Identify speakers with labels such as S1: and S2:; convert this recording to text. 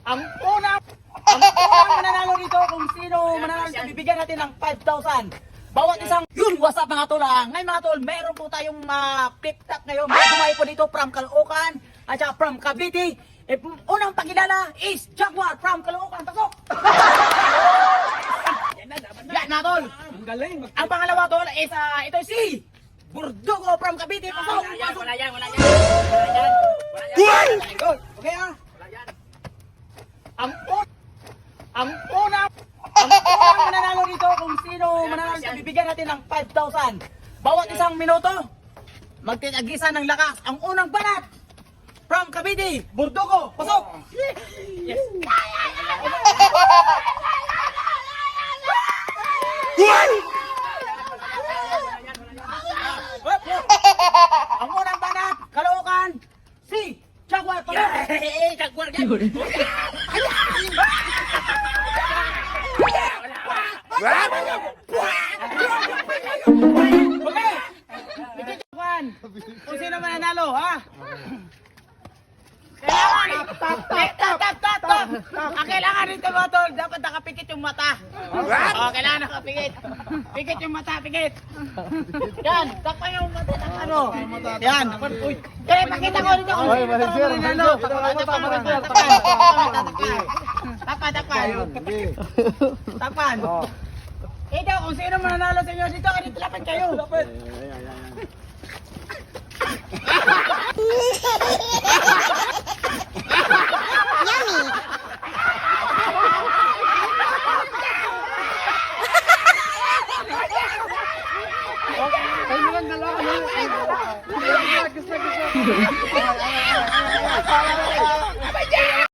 S1: Ang unang mananalo dito kung sino mananalo dito, bibigyan natin ng 5,000. Bawat isang yun, what's up mga tol? Ngayon mga tol, meron po tayong flip-top ngayon. May bumayo po dito from Caloocan at saka from Cavite. Unang pakilala is Jaguar from Caloocan. Pasok! Yan na tol.
S2: Ang galing.
S1: Ang pangalawa tol is ito si Burdugo from Cavite. Pasok!
S3: Wala yan.
S1: Okay ang unang mananalo dito kung sino mananalo dito, bibigyan natin ng 5,000. Bawat isang minuto, magtitagisa ng lakas. Ang unang banat from Cavite, Burdugo. Pasok! Yes. Ang unang banat, Caloocan, si Jaguar. Pasok!
S3: Jaguar yan.
S1: Okay! Ito Jaguar. Kung sino mananalo, ha? Tap. Ang kailangan dito mga tol, dapat nakapikit yung mata. Kailangan nakapikit. Pikit yung mata, pikit. Yan, takpan yung mata ng ano. Yan. Uy. Kaya pakita ko dito kung sino mananalo. Takpan. Ito, kung sino mananalo sa inyo dito, dito lapit kayo.